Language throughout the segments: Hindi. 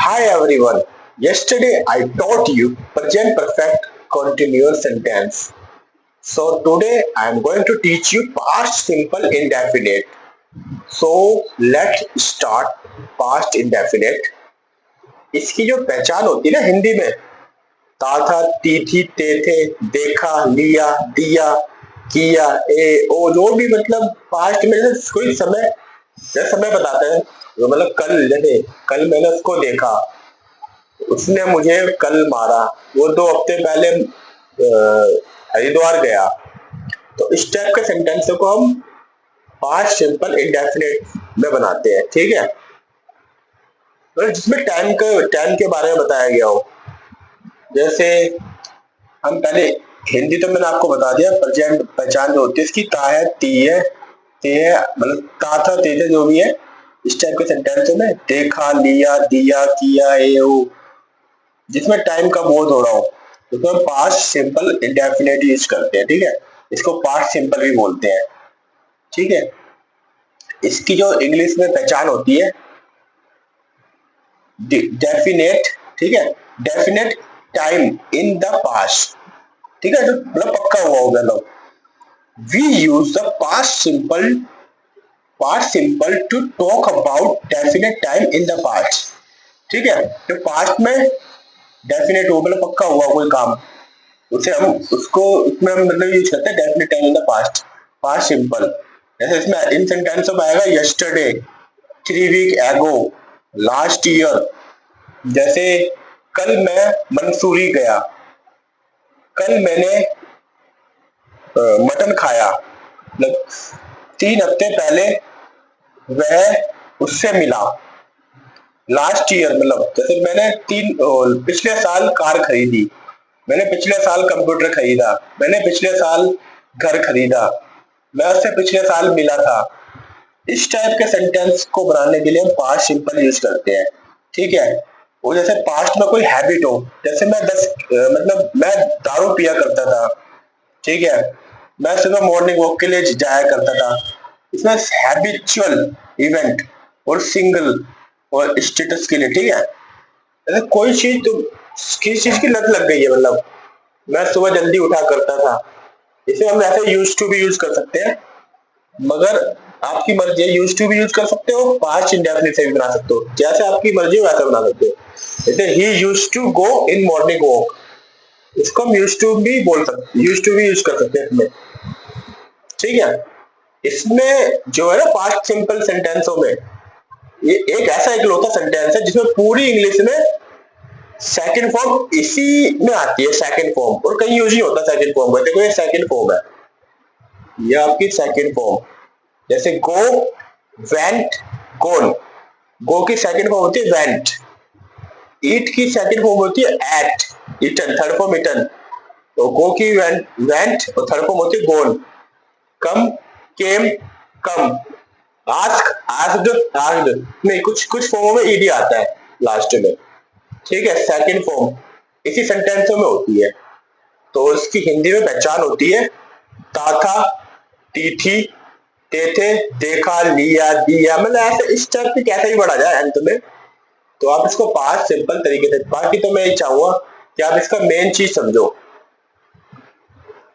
Hi everyone. Yesterday I taught you present perfect continuous sentence. So today I am going to teach you past simple indefinite. So let's start past indefinite. इसकी जो पहचान होती है ना हिंदी में, था था, ती थी, ते थे, देखा, लिया, दिया, किया, ए ओ, जो भी मतलब पास्ट में जैसे कोई समय या समय बताते हैं, जो मतलब कल, जैसे कल मैंने उसको देखा, उसने मुझे कल मारा, वो 2 हफ्ते पहले हरिद्वार गया। तो इस टाइप के सेंटेंस को हम पास्ट सिंपल इंडेफिनिट में बनाते हैं, ठीक है। तो जिसमें टाइम के बारे में बताया गया हो, जैसे हम पहले हिंदी तो मैंने आपको बता दिया, प्रेजेंट पहचान जो होती है इसकी ता है, ती है, ते है, मतलब ता था, ते थे, जो भी है इस टाइप के सेंटेंस में देखा, लिया, दिया, किया, ए ओ, जिसमें टाइम का बोध हो रहा हो, उसमें हम पास्ट सिंपल इंडेफिनिट यूज करते हैं, ठीक है। इसको पास्ट सिंपल भी बोलते हैं, ठीक है। इसकी जो इंग्लिश में पहचान होती है डेफिनेट, ठीक है, definite time in the past, ठीक है, जो मतलब पक्का हुआ होगा। लोग we use the past simple to talk about definite time in the past, ठीक है। जो पास्ट में डेफिनेट हो, मतलब पक्का हुआ कोई काम, उसे हम उसको उसमें हम मतलब यूज करते हैं definite time in the past, past simple. जैसे इसमें इन सेंटेंसों में आएगा यस्टरडे, 3 वीक एगो, लास्ट ईयर। जैसे कल मैं मंसूरी गया, कल मैंने मटन खाया, मतलब 3 हफ्ते पहले वह उससे मिला। लास्ट ईयर मतलब जैसे मैंने पिछले साल कार खरीदी, मैंने पिछले साल कंप्यूटर खरीदा, मैंने पिछले साल घर खरीदा, मैं उससे पिछले साल मिला था। इस टाइप के सेंटेंस को बनाने के लिए हम पास्ट सिंपल यूज करते हैं, ठीक है। वो जैसे पास्ट में कोई हैबिट हो, जैसे मैं मतलब मैं दारू पिया करता था, ठीक है, मैं सुबह मॉर्निंग वॉक के लिए जाया करता था। इसमें हैबिचुअल इवेंट और सिंगल और स्टेटस के लिए, ठीक है। जैसे कोई चीज तो किसी चीज की लत लग गई है, मतलब मैं सुबह जल्दी उठा करता था, इसे हम ऐसे यूज टू भी यूज कर सकते हैं, मगर आपकी मर्जी है, यूज टू भी यूज कर सकते हो, पास्ट इंडेफिनिट से भी बना सकते हो, जैसे आपकी मर्जी हो वैसा बना सकते हो। जैसे ही use to go in morning walk, इसको हम यूज टू भी बोल सकते, यूज टू भी यूज कर सकते हैं इसमें, ठीक है। इसमें जो है ना पास्ट सिंपल सेंटेंसों में, ये एक ऐसा इकलौता सेंटेंस है जिसमें पूरी इंग्लिश में सेकंड फॉर्म इसी में आती है, सेकंड फॉर्म, और कहीं यूज नहीं होता सेकंड फॉर्म का। देखो ये सेकंड फॉर्म है, ये आपकी सेकंड फॉर्म। जैसे गो, वेंट, गोन, गो की सेकंड फॉर्म होती है वेंट, ईट की सेकंड फॉर्म होती है ate, eaten, third form eaten, तो गो की वेंट और थर्ड फॉर्म होती है gone. Come, came, come, ask, asked, asked, नहीं कुछ कुछ फॉर्मों में ईडी आता है लास्ट में, ठीक है। सेकंड फॉर्म इसी सेंटेंसों में होती है। तो इसकी हिंदी में पहचान होती है ता था, ती थी, ते थे, देखा, लिया, दिया, मतलब ऐसे इस टाइप की कैसे भी बढ़ा जाए अंत में, तो आप इसको पास्ट सिंपल तरीके से। बाकी तो मैं ये चाहूंगा कि आप इसका मेन चीज समझो,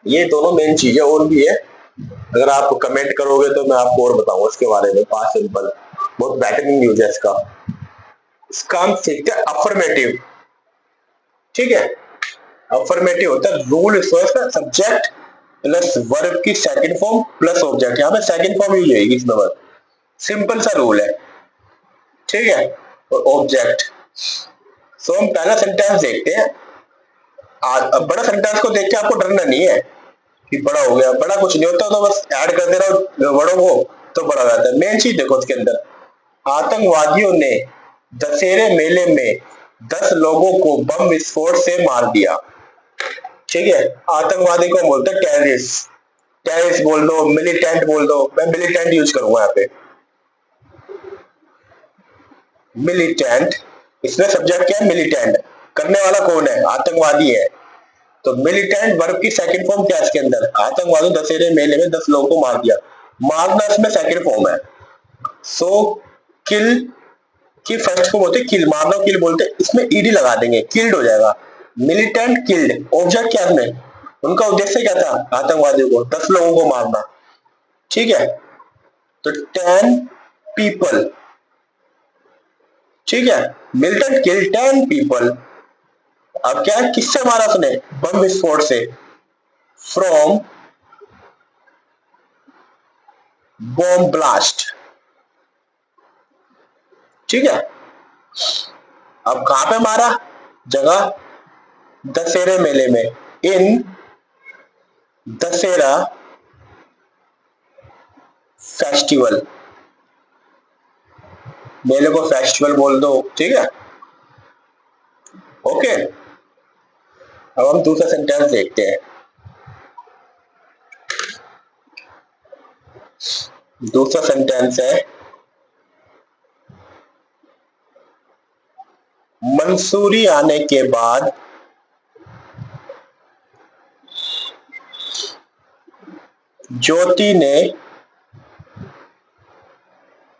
ये दोनों मेन चीजें, और भी है, अगर आप कमेंट करोगे तो मैं आपको और बताऊंगा इसके बारे में। पास्ट सिंपल बहुत बेहतरीन यूज है इसका हम सीखते हैं अफर्मेटिव, ठीक है। अफर्मेटिव होता है रूल, इसका सब्जेक्ट प्लस वर्ब की सेकंड फॉर्म प्लस ऑब्जेक्ट, यहाँ पे सेकंड फॉर्म यूज होगी इसमें, बस सिंपल सा रूल है, ठीक है। और ऑब्जेक्ट, सो हम पहला सेंटेंस देखते हैं। अब बड़ा सेंटेंस को देख के आपको डरना नहीं है कि बड़ा हो गया, बड़ा कुछ नहीं होता, तो बस ऐड कर दे रहा बड़ों को तो बड़ा हो जाता है। मेन चीज देखो उसके अंदर, आतंकवादियों ने दशहरे मेले में 10 लोगों को बम विस्फोट से मार दिया, ठीक है। आतंकवादी को बोलते हैं टेररिस्ट, टेररिस्ट बोल दो, मिलिटेंट बोल दो, मैं मिलिटेंट यूज करूंगा यहाँ पे, मिलिटेंट। इसमें सब्जेक्ट क्या है, मिलिटेंट, करने वाला कौन है, आतंकवादी है। तो मिलिटेंट वर्ब की सेकंड फॉर्म क्या है इसके अंदर, आतंकवादी दशहरे मेले में 10 लोगों को मार दिया, मारना इसमें सेकंड फॉर्म है। सो किल, कि फर्स्ट फॉर्म होती है किल, मारना किल बोलते हैं, इसमें ईडी लगा देंगे, किल्ड हो जाएगा। मिलिटेंट किल्ड, ऑब्जेक्ट क्या है, उनका उद्देश्य क्या था, आतंकवादियों को 10 लोगों को मारना, ठीक है। तो 10 पीपल, ठीक है, मिलिटेंट किल 10 पीपल। अब क्या है, किससे मारा उसने, बम विस्फोट से, फ्रॉम बॉम्ब ब्लास्ट, ठीक है। अब कहां पे मारा, जगह दशहरे मेले में, इन दशहरा फेस्टिवल, मेले को फेस्टिवल बोल दो, ठीक है, ओके। अब हम दूसरा सेंटेंस देखते हैं। दूसरा सेंटेंस है, मंसूरी आने के बाद ज्योति ने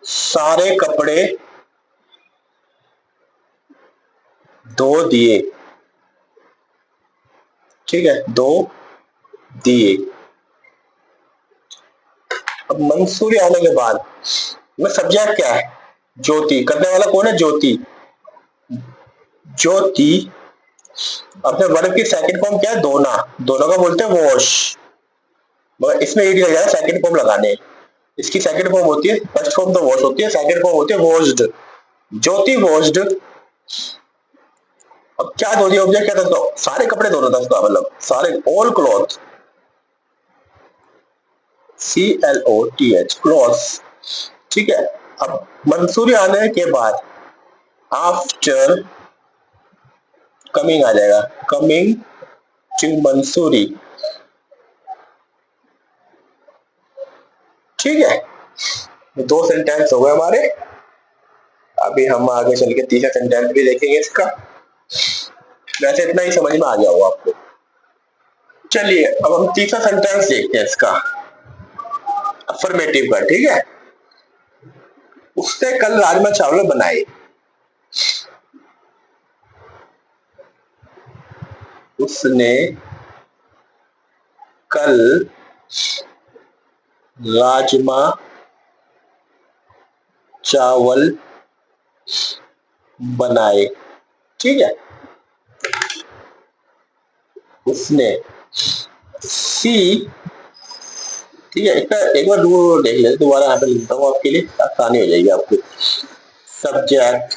सारे कपड़े धो दिए, ठीक है, धो दिए। अब मंसूरी आने के बाद में सब्जेक्ट क्या है, ज्योति, करने वाला कौन है, ज्योति। ज्योति, अपने वर्ब की सेकंड फॉर्म क्या है, धोना, दोनों का बोलते हैं वॉश, मगर इसमें ईडी लग जाएगा सेकंड फॉर्म लगाने। इसकी सेकंड फॉर्म होती है, फर्स्ट फॉर्म तो वॉश होती है, सेकंड फॉर्म होती है वॉश्ड। ज्योति वॉश्ड। अब क्या धो दिया, ऑब्जेक्ट क्या था, तो सारे कपड़े धोना था उसका, मतलब सारे, ऑल क्लॉथ, CLOTH, क्लॉथ, ठीक है। अब मंसूरी आने के बाद आफ्टर कमिंग आ जाएगा, कमिंग टू मंसूरी, ठीक है। दो सेंटेंस हो गए हमारे। अभी हम आगे चल के तीसरा सेंटेंस भी देखेंगे इसका, वैसे इतना ही समझ में आ गया होगा आपको। चलिए अब हम तीसरा सेंटेंस देखते हैं इसका, अफर्मेटिव का, ठीक है। उसने कल राजमा चावल बनाए, उसने कल राजमा चावल बनाए, ठीक है। उसने, सी, ठीक है, एक बार रूल देख लेते, दोबारा यहाँ पे लिखता हूँ आपके लिए, आसानी हो जाएगी आपको। सब्जेक्ट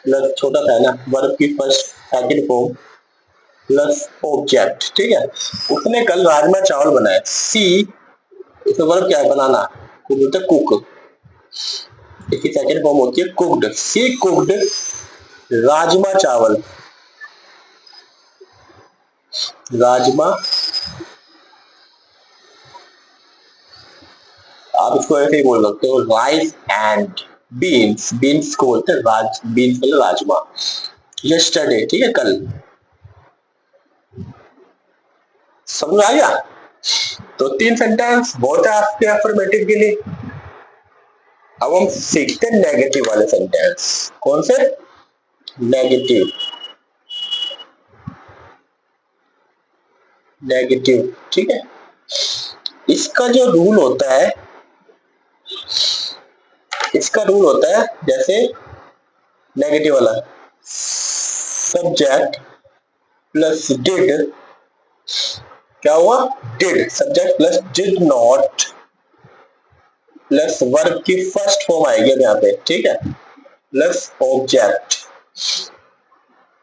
प्लस छोटा सा है ना, वर्ब की first second form plus object, ठीक है। उसने कल राजमा चावल बनाए, सी, इसमें वर्ब क्या है, बनाना, तो बोलते हैं कुक, इसकी सेकंड फॉर्म होती है कुक्ड, सी कुक्ड राजमा चावल, राजमा, आप इसको ऐसे ही बोल सकते हो, राइस एंड बीन्स, बीन्स को बोलते हैं बीन्स मतलब राजमा, यस्टरडे, ठीक है, कल। समझ आ गया। तो 3 सेंटेंस बहुत है आपके अफर्मेटिव के लिए। अब हम सीखते हैं नेगेटिव वाले सेंटेंस। कौन से, नेगेटिव, नेगेटिव, ठीक है। इसका जो रूल होता है, इसका रूल होता है जैसे नेगेटिव वाला, सब्जेक्ट प्लस डिड, क्या हुआ, did, subject plus did not plus verb की फर्स्ट फॉर्म आएगी यहाँ पे, ठीक है, प्लस ऑब्जेक्ट।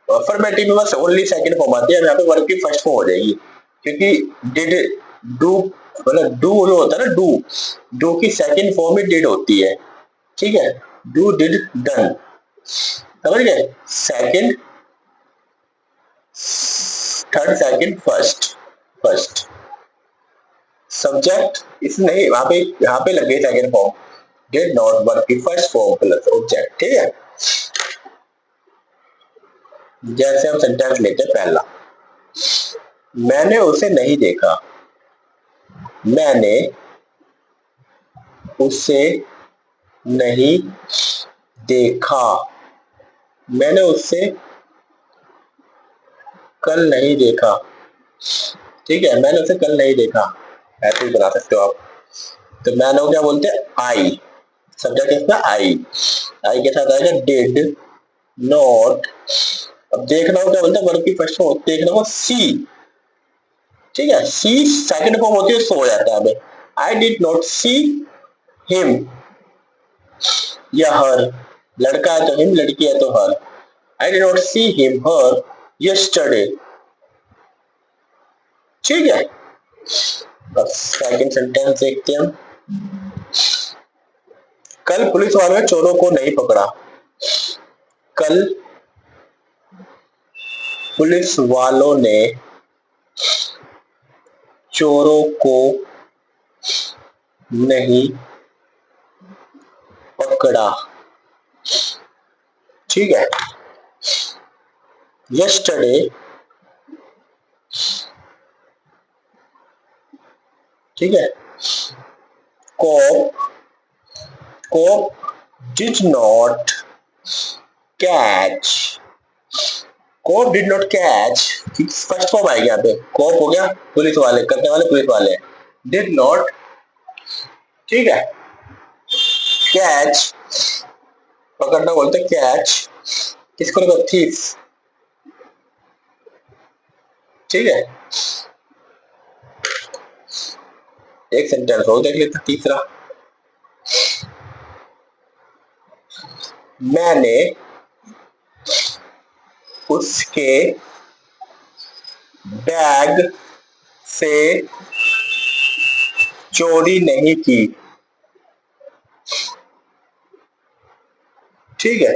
अफर्मेटिव में बस ओनली सेकंड फॉर्म आती है, यहाँ पे वर्ब की फर्स्ट फॉर्म हो जाएगी, क्योंकि डिड, डू, मतलब डू जो होता है ना, डू की सेकंड फॉर्म ही डिड होती है, ठीक है, डू डिड डन, समझ गए, second third second first, first subject, इस नहीं, वहां पे लग गई second form, did not, verb की फर्स्ट फॉर्म प्लस ऑब्जेक्ट, ठीक है। जैसे हम सेंटेंस लेते हैं पहला, मैंने उसे नहीं देखा, मैंने उसे नहीं देखा, मैंने उससे कल नहीं देखा। ठीक है, मैंने उसे कल नहीं देखा, ऐसे ही बना सकते हो आप। तो मैंने को क्या बोलते हैं, आई। सब्जेक्ट इसका आई, आई के साथ आएगा डिड नॉट। अब देखना को क्या बोलते हैं, वर्ब की फर्स्ट फॉर्म देखना को सी। ठीक है, सी सेकंड फॉर्म होती है, सो हो जाता है। अब I did not see him या हर, लड़का है तो हिम, लड़की है तो her. I did not see him her yesterday. ठीक है, अब सेकंड सेंटेंस देखते हैं हम। कल पुलिस वालों ने चोरों को नहीं पकड़ा। कल पुलिस वालों ने चोरों को नहीं पकड़ा। ठीक है, यस्टरडे, ठीक है, cop did not catch, cop did not catch, first form आएगा यहाँ पे, कॉप हो गया पुलिस वाले, करने वाले पुलिस वाले, डिड नॉट, ठीक है, कैच पकड़ना बोलते कैच, किसको लगा, थीफ। ठीक है, एक सेंटेंस और देख लेते, तीसरा, मैंने उसके बैग से चोरी नहीं की। ठीक है,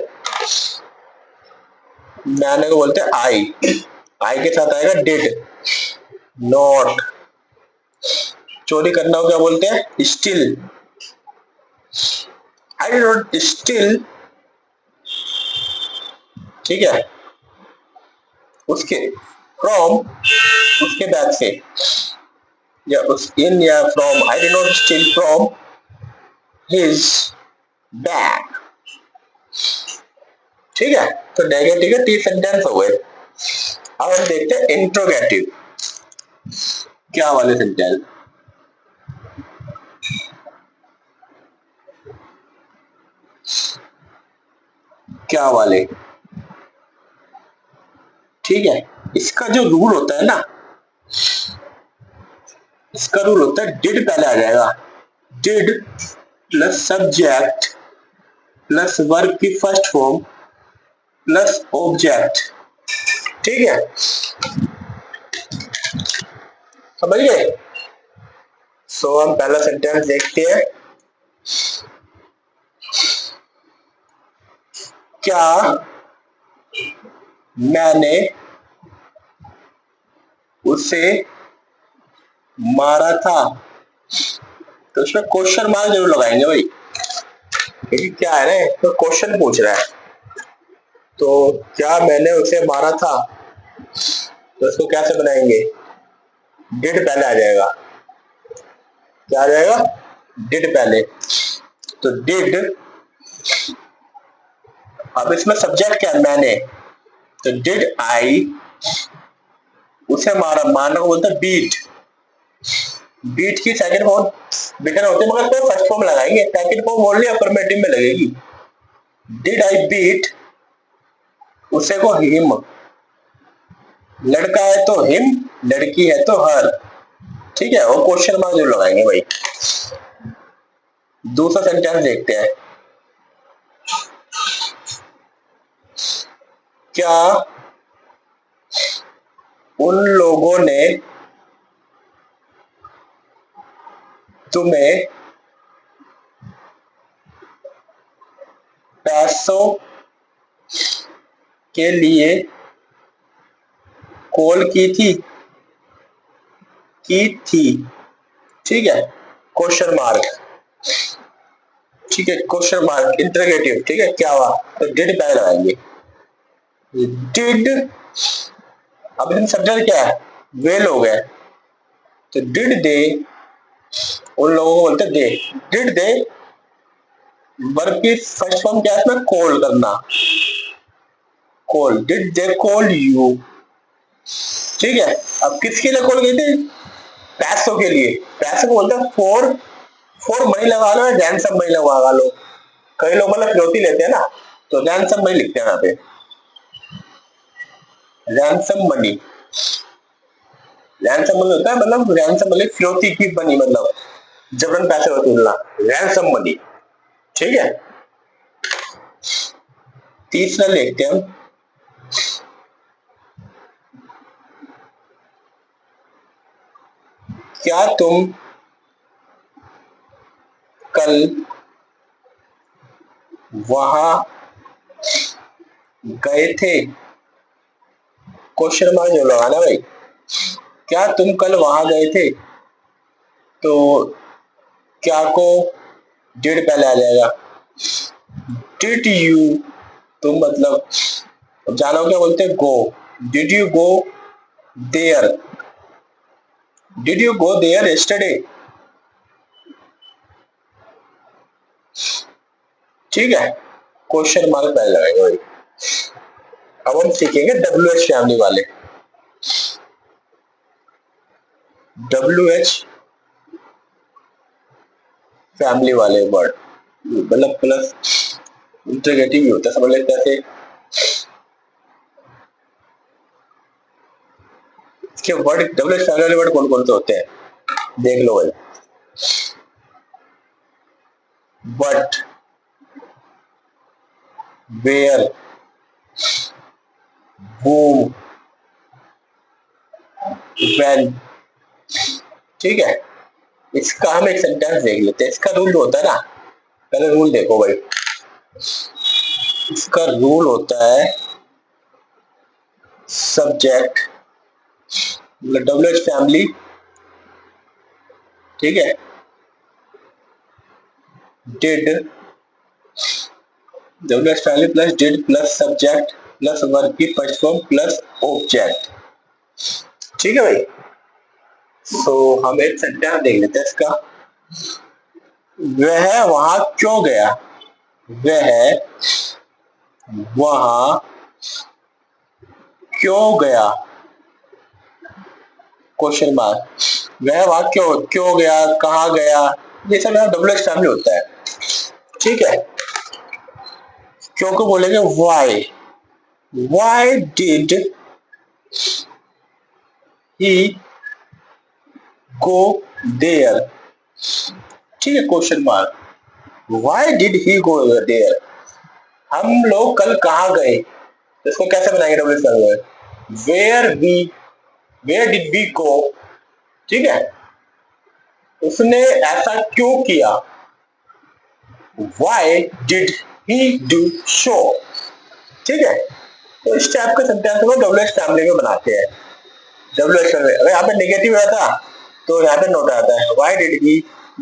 मैंने को बोलते हैं आई, आई के साथ आएगा डिड नॉट, चोरी करना को क्या बोलते हैं, still. I did not still, ठीक है, उसके फ्रॉम, उसके बैग से, या उस इन या from, I did not steel from his bag. ठीक है, तो नेगेटिव के 3 सेंटेंस हो गए। अब हम देखते हैं इंट्रोगेटिव, क्या वाले सेंटेंस। क्या वाले, ठीक है, इसका जो रूल होता है ना, इसका रूल होता है डिड पहले आ जाएगा, did plus subject plus verb की फर्स्ट फॉर्म प्लस ऑब्जेक्ट। ठीक है, समझ गए। सो हम पहला सेंटेंस देखते हैं, क्या मैंने उसे मारा था, तो उसमें क्वेश्चन मार्क जरूर लगाएंगे भाई, क्योंकि क्या है ना, तो क्वेश्चन पूछ रहा है। तो क्या मैंने उसे मारा था, तो इसको कैसे बनाएंगे, डिड पहले आ जाएगा, क्या आ जाएगा, डिड पहले, तो डिड। अब इसमें सब्जेक्ट क्या है, मैंने, तो डिड आई उसे मारा, मारना को बोलते हैं बीट, बीट की सेकंड फॉर्म बिटन होते हैं, मगर तो फर्स्ट फॉर्म लगाएंगे, सेकंड फॉर्म ओनली अफर्मेटिव में लगेगी। डिड आई बीट उसे को हिम, लड़का है तो हिम, लड़की है तो हर। ठीक है, और क्वेश्चन मार्क जो लगाएंगे भाई। दूसरा सेंटेंस देखते हैं, क्या उन लोगों ने तुम्हें पैसों के लिए कॉल की थी, की थी। ठीक है, क्वेश्चन मार्क, ठीक है, क्वेश्चन मार्क इंटरोगेटिव। ठीक है, क्या हुआ, तो डिड पहले लगाएंगे, डिड। अब इसमें सब्जेक्ट क्या है, वे लोग है, तो डिड दे, उन लोगों को बोलते दे, डिड दे वर्ब की फर्स्ट फॉर्म क्या है इसमें? कॉल करना। Call, did they call you? ठीक है, अब किसके लिए कॉल की थी? पैसों के लिए। पैसे को बोलते हैं फॉर, फॉर मनी लगा लो या रैंसम मनी लगा लो। कई लोग मतलब फिरौती लेते हैं ना, तो रैंसम मनी लिखते हैं यहाँ पे, रैंसम मनी। रैंसम मनी होता है मतलब रैंसम मनी फिरौती की बनी, मतलब जबरन पैसे वसूलना, रैंसम मनी। ठीक है, तीसरा लिखते हैं हम, क्या तुम कल वहां गए थे? क्वेश्चन मार्क जो लगाना भाई, क्या तुम कल वहां गए थे? तो क्या को डिड पहले आ जाएगा। डिड यू, तुम मतलब जानो क्या बोलते हैं? Go. Did you go there? Did you go there yesterday? ठीक है, क्वेश्चन मार्क पहले लगाएंगे भाई। अब हम सीखेंगे WH फैमिली वाले। WH फैमिली वाले वर्ड, मतलब प्लस इंटरोगेटिव भी होता है, समझ लेते हैं। इसके वर्ड WH फैमिली वाले वर्ड कौन कौन से होते हैं देख लो भाई। But, where, whom, when। ठीक है, इसका हम एक सेंटेंस देख लेते हैं। इसका रूल होता है ना, पहले रूल देखो भाई। इसका रूल होता है सब्जेक्ट मतलब WH फैमिली, ठीक है, did, WH family plus did plus subject plus verb की फर्स्ट फॉर्म प्लस ऑब्जेक्ट। ठीक है भाई, तो हम एक सेंटेंस देख लेते हैं इसका। वह वहां क्यों गया? वह वहां क्यों गया? Question mark. वह वहां क्यों क्यों गया, कहाँ गया? ये सब यहाँ WH फैमिली होता है। ठीक है, क्यों को बोलेंगे why. Why did he go there? ठीक है, question mark. Why did he go there? हम लोग कल कहाँ गए? इसको कैसे बनाएंगे WH family? Where we, where did we go? ठीक है, उसने ऐसा क्यों किया? Why did he do so? ठीक है, तो इस टाइप के सेंटेंस को WH फैमिली में बनाते हैं। WH फैमिली, अगर यहाँ पे नेगेटिव आता तो यहाँ पे नोट आता है Why did he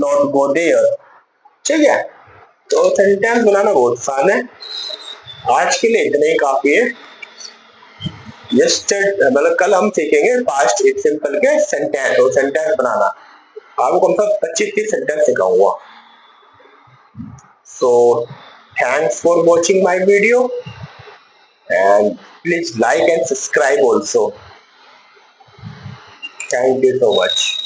not go there? ठीक है, तो सेंटेंस बनाना बहुत आसान है। आज के लिए इतना ही काफी है। मतलब कल हम सीखेंगे पास्ट सिंपल के सेंटेंस और सेंटेंस बनाना। आपको कम से कम 25-30 सेंटेंस सिखाऊंगा। So thanks for watching my video and please like and subscribe also. Thank you so much.